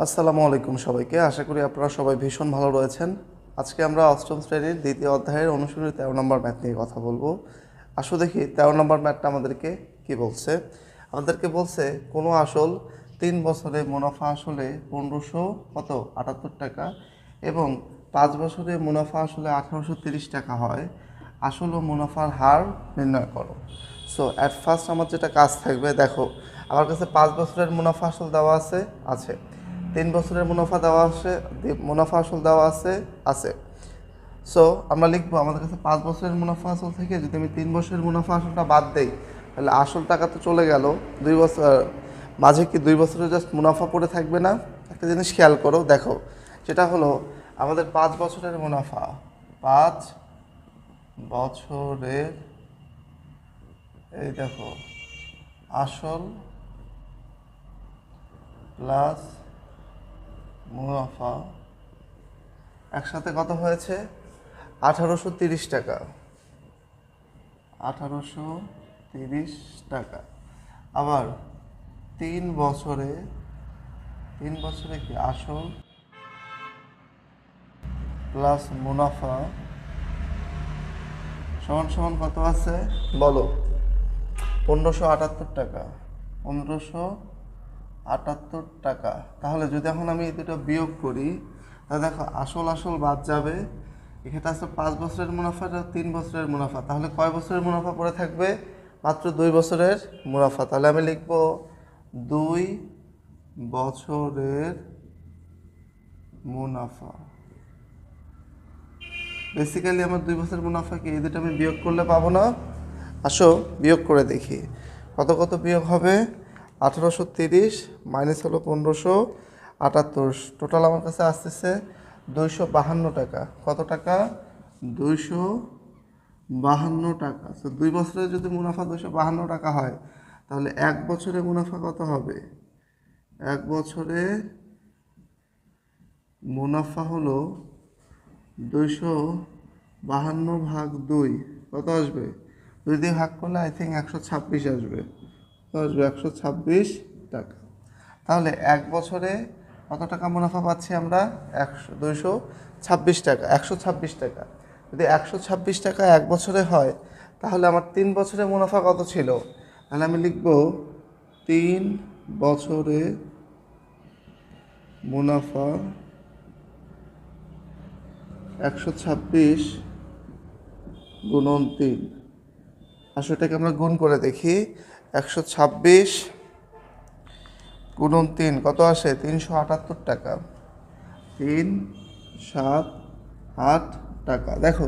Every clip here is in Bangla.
আসসালামু আলাইকুম সবাইকে। আশা করি আপনারা সবাই ভীষণ ভালো রয়েছেন। আজকে আমরা অষ্টম শ্রেণীর দ্বিতীয় অধ্যায়ের অনুশীলনী 13 নম্বর ম্যাথ নিয়ে কথা বলবো। আসো দেখি 13 নম্বর ম্যাথটা আমাদেরকে কি বলছে। আমাদেরকে বলছে কোনো আসল 3 বছরে মুনাফা আসলে 1578 টাকা এবং 5 বছরে মুনাফা আসলে 1830 টাকা হয়। আসল ও মুনাফার হার নির্ণয় করো। সো অ্যাট ফার্স্ট আমার যেটা কাজ থাকবে, দেখো আমার কাছে 5 বছরের মুনাফা আসল দেওয়া আছে 3 বছরের মুনাফা আসল দেওয়া আছে। সো আমরা লিখবো আমাদের কাছে 5 বছরের মুনাফা আসল থেকে যদি আমি 3 বছরের মুনাফা আসলটা বাদ দেই, তাহলে আসল টাকা তো চলে গেল। 2 বছর মাঝে কি 2 বছরের জাস্ট মুনাফা পড়ে থাকবে না? একটা জিনিস খেয়াল করো, দেখো সেটা হলো আমাদের 5 বছরের মুনাফা, 5 বছরের এই দেখো আসল প্লাস মুনাফা একসাথে কত হয়েছে? 1830 টাকা। 1830 টাকা। আবার 3 বছরে কি আসল প্লাস মুনাফা সমান সমান কত আছে বলো? 1578 টাকা। 1578 টাকা। তাহলে যদি এখন আমি এই দুটো বিয়োগ করি, তাহলে দেখো আসল বাদ যাবে। এখানে আছে 5 বছরের মুনাফা, 3 বছরের মুনাফা। তাহলে কয় বছরের মুনাফা পড়ে থাকবে? মাত্র 2 বছরের মুনাফা। তাহলে আমি লিখব 2 বছরের মুনাফা। বেসিক্যালি আমার 2 বছরের মুনাফা কি এই দুটো আমি বিয়োগ করলে পাবো না? আসো বিয়োগ করে দেখি কত বিয়োগ হবে। 1830 মাইনাস হলো 1578, টোটাল আমার কাছে আসতেছে 252 টাকা। কত টাকা? 252 টাকা। তো 2 বছরে যদি মুনাফা 252 টাকা হয়, তাহলে 1 বছরে মুনাফা কত হবে? 1 বছরে মুনাফা হলো 252 ভাগ 2 কত আসবে? 2 দিয়ে ভাগ করলে আই থিঙ্ক 126 আসবে। 126 টাকা। তাহলে 1 বছরে কত টাকা মুনাফা পাচ্ছি আমরা? 226 টাকা। 126 টাকা যদি 126 টাকা 1 বছরে হয়, তাহলে আমার 3 বছরে মুনাফা কত ছিল? তাহলে আমি লিখব 3 বছরে মুনাফা 126 গুণন 3। আসলে এটাকে আমরা গুণ করে দেখি। 126 গুণন 3 কত আসে? 378 টাকা। 378 টাকা। দেখো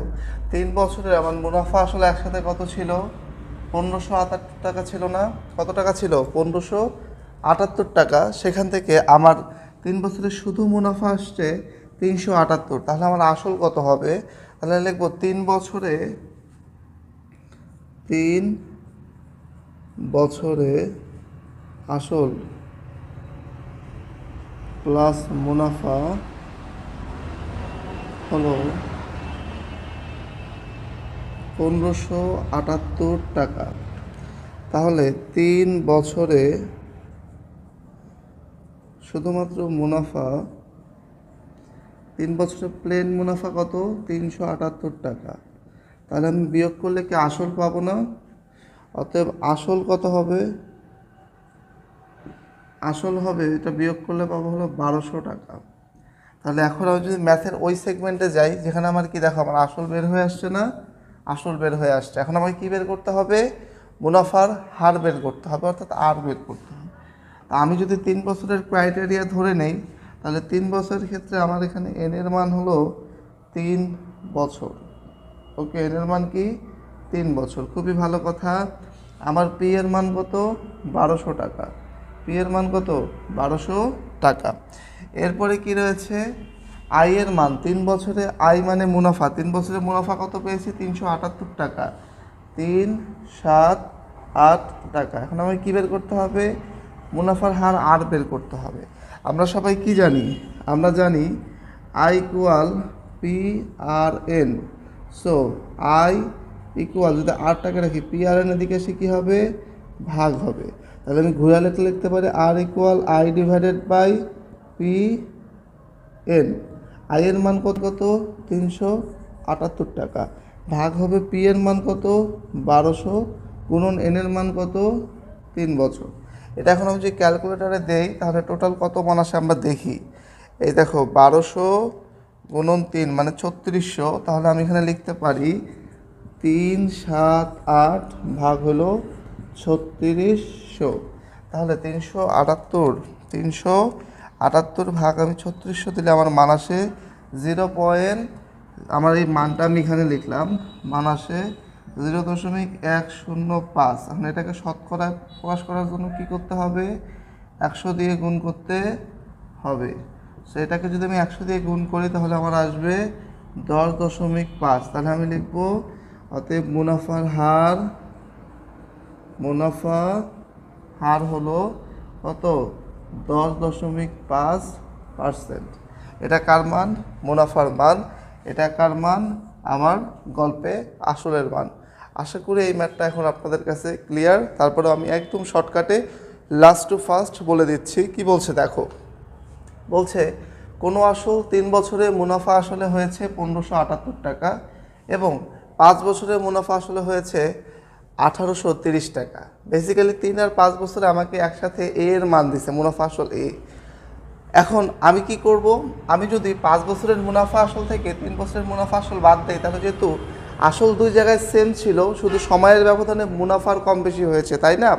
3 বছরের আমার মুনাফা আসলে একসাথে কত ছিল? 1578 টাকা ছিল না? কত টাকা ছিল? 1578 টাকা। সেখান থেকে আমার 3 বছরের শুধু মুনাফা আসছে 378। তাহলে আমার আসল কত হবে? তাহলে লিখবো 3 বছরে আসল প্লাস মুনাফা হলো 1578 টাকা। তাহলে 3 বছরে শুধুমাত্র মুনাফা, 3 বছরে প্লেন মুনাফা কত? 378 টাকা। তাহলে আমি বিয়োগ করলে কি আসল পাবো না? অতএব আসল কত হবে? আসল হবে, এটা বিয়োগ করলে পাবো হলো 1200 টাকা। তাহলে এখন আমি যদি ম্যাথের ওই সেগমেন্টে যাই যেখানে আমার কি দেখো আমার আসল বের হয়ে আসছে না? আসল বের হয়ে আসছে। এখন আমাকে কী বের করতে হবে? মুনাফার হার বের করতে হবে, অর্থাৎ আর বের করতে হবে। তা আমি যদি 3 বছরের ক্রাইটেরিয়া ধরে নেই, তাহলে 3 বছরের ক্ষেত্রে আমার এখানে এন এর মান হলো 3 বছর। ওকে, এন এর মান কি? 3 বছর। খুবই ভালো কথা। আমার পি এর মান কত? 1200 টাকা। পি এর মান কত? 1200 টাকা। এরপরে কি রয়েছে? আই এর মান। 3 বছরে আই মানে মুনাফা। 3 বছরে মুনাফা কত পেয়েছি? 378 টাকা। 378 টাকা। এখন আমাকে কী বের করতে হবে? মুনাফার হার আর বের করতে হবে। আমরা সবাই কি জানি? আমরা জানি I equal P R N. So I equal, যদি আর টাকা রাখি, পি আর এন এদিকে এসে কী হবে? ভাগ হবে। তাহলে আমি ঘুরালে লিখতে পারি R equal I divided by P N, I এর মান কত কত 378 টাকা, ভাগ হবে পি এর মান কত 1200 গুণন এন এর মান কত 3 বছর। এটা এখন আমি যদি ক্যালকুলেটারে দেই তাহলে টোটাল কত মান আসে আমরা দেখি। এই দেখো 1200 গুণন 3 মানে 3600, তাহলে আমি এখানে লিখতে পারি 378 ভাগ হলো 3600, তাহলে 378 ভাগ আমি 3600 দিলে আমার মান আসে 0. আমার এই মানটা আমি এখানে লিখলাম, মান আসে 0.105। এখন এটাকে শতকরায় প্রকাশ করার জন্য কি করতে হবে, 100 দিয়ে গুণ করতে হবে। সো এটাকে যদি আমি 100 দিয়ে গুণ করি তাহলে আমার আসবে 10.5। তাহলে আমি লিখব অতএব মুনাফার হার হলো কত 10.5%। এটা কার মান, মুনাফার মান। এটা কার মান, আমার গল্পে আসলের মান। আশা করি এই ম্যাথটা এখন আপনাদের কাছে ক্লিয়ার। তারপরে আমি একদম শর্টকাটে লাস্ট টু ফার্স্ট বলে দিচ্ছি। কি বলছে দেখো, বলছে কোনো আসল 3 বছরে মুনাফা আসলে হয়েছে 1578 টাকা এবং 5 বছরে মুনাফা আসলে হয়েছে 1830 টাকা। বেসিক্যালি 3 আর 5 বছরে আমাকে একসাথে এ এর মান দিছে, মুনাফা আসল এ। এখন আমি কি করব, আমি যদি 5 বছরের মুনাফা আসল থেকে 3 বছরের মুনাফা আসল বাদ দেই, তাহলে যেহেতু আসল দুই জায়গায় সেম ছিল, শুধু সময়ের ব্যবধানে মুনাফার কম বেশি হয়েছে, তাই না?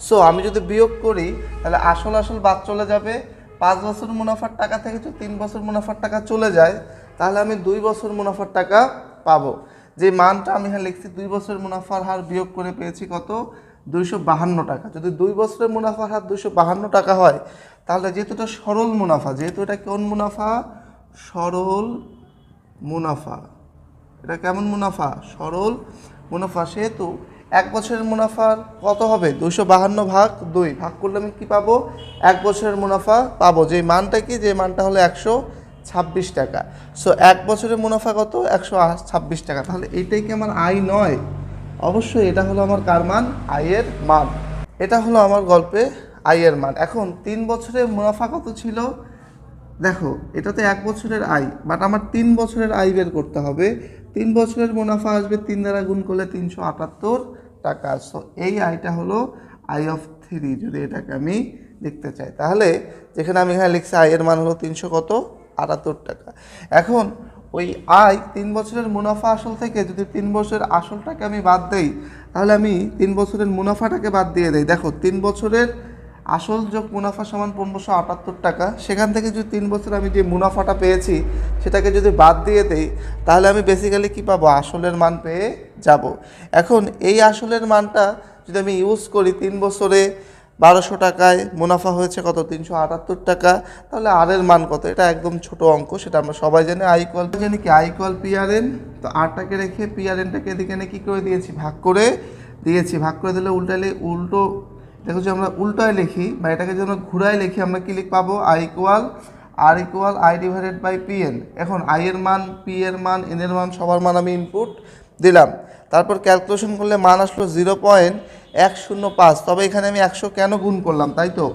সো আমি যদি বিয়োগ করি তাহলে আসল বাদ চলে যাবে। 5 বছর মুনাফার টাকা থেকে যদি 3 বছর মুনাফার টাকা চলে যায়, তাহলে আমি 2 বছর মুনাফার টাকা পাবো। যে মানটা আমি এখানে লিখছি 2 বছরের মুনাফার হার বিয়োগ করে পেয়েছি কত, 252 টাকা। যদি 2 বছরের মুনাফার হার 252 টাকা হয়, তাহলে যেহেতু এটা সরল মুনাফা, যেহেতু এটা কোন মুনাফা, সরল মুনাফা, এটা কেমন মুনাফা, সরল মুনাফা, সেহেতু 1 বছরের মুনাফার কত হবে 252 ভাগ 2, ভাগ করলে আমি কী পাবো, 1 বছরের মুনাফা পাবো। যে মানটা কি, যে মানটা হলো 126 টাকা। সো 1 বছরের মুনাফা কত, 126 টাকা। তাহলে এইটাই কি আমার আয় নয়? অবশ্যই এটা হলো আমার কার মান, আয়ের মান। এটা হলো আমার গল্পে আয়ের মান। এখন 3 বছরের মুনাফা কত ছিল, দেখো এটাতে 1 বছরের আয়, বাট আমার 3 বছরের আয় বের করতে হবে। 3 বছরের মুনাফা আসবে 3 দ্বারা গুণ করলে 378 টাকা। সো এই আয়টা হলো আই অফ 3 যদি এটাকে আমি লিখতে চাই। তাহলে যেখানে আমি এখানে লিখছি আয়ের মান হলো 378 টাকা। এখন ওই আয় 3 বছরের মুনাফা আসল থেকে যদি 3 বছরের আসলটাকে আমি বাদ দেই, তাহলে আমি 3 বছরের মুনাফাটাকে বাদ দিয়ে দেই। দেখো 3 বছরের আসল যোগ মুনাফা সমান 1578 টাকা। সেখান থেকে যদি 3 বছর আমি যে মুনাফাটা পেয়েছি সেটাকে যদি বাদ দিয়ে দেই, তাহলে আমি বেসিক্যালি কী পাবো, আসলের মান পেয়ে যাব। এখন এই আসলের মানটা যদি আমি ইউজ করি, 3 বছরে 1200 টাকায় মুনাফা হয়েছে কত, 378 টাকা, তাহলে আর এর মান কত, এটা একদম ছোট অঙ্ক, সেটা আমরা সবাই জানি। I equal P R N. তো আরটাকে রেখে পি আর এনটাকে এদিকে এনে কী করে দিয়েছি, ভাগ করে দিয়েছি। ভাগ করে দিলে উল্টো দেখো যে আমরা উল্টায় লিখি বা এটাকে যদি আমরা ঘুরায় লিখি, আমরা কী পাবো, I equal I divided by P N. এখন আই এর মান, পি এর মান, এন এর মান সবার মান আমি ইনপুট দিলাম। তারপর ক্যালকুলেশন করলে মান আসলো 0.105। তবে এখানে আমি 100 কেন গুণ করলাম, তাই তো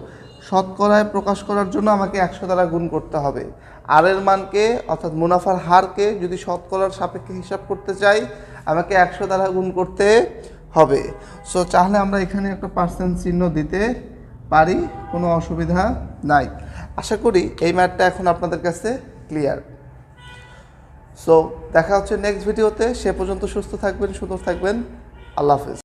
শতকরায় প্রকাশ করার জন্য আমাকে 100 দ্বারা গুণ করতে হবে। আর এর মানকে অর্থাৎ মুনাফার হারকে যদি শতকরার সাপেক্ষে হিসাব করতে চাই, আমাকে 100 দ্বারা গুণ করতে হবে। সো চাইলে আমরা এখানে একটা পার্সেন্ট চিহ্ন দিতে পারি, কোনো অসুবিধা নাই। আশা করি এই ম্যাথটা এখন আপনাদের কাছে ক্লিয়ার। সো দেখা হচ্ছে নেক্সট ভিডিওতে। সে পর্যন্ত সুস্থ থাকবেন, সুন্দর থাকবেন। আল্লাহ হাফেজ।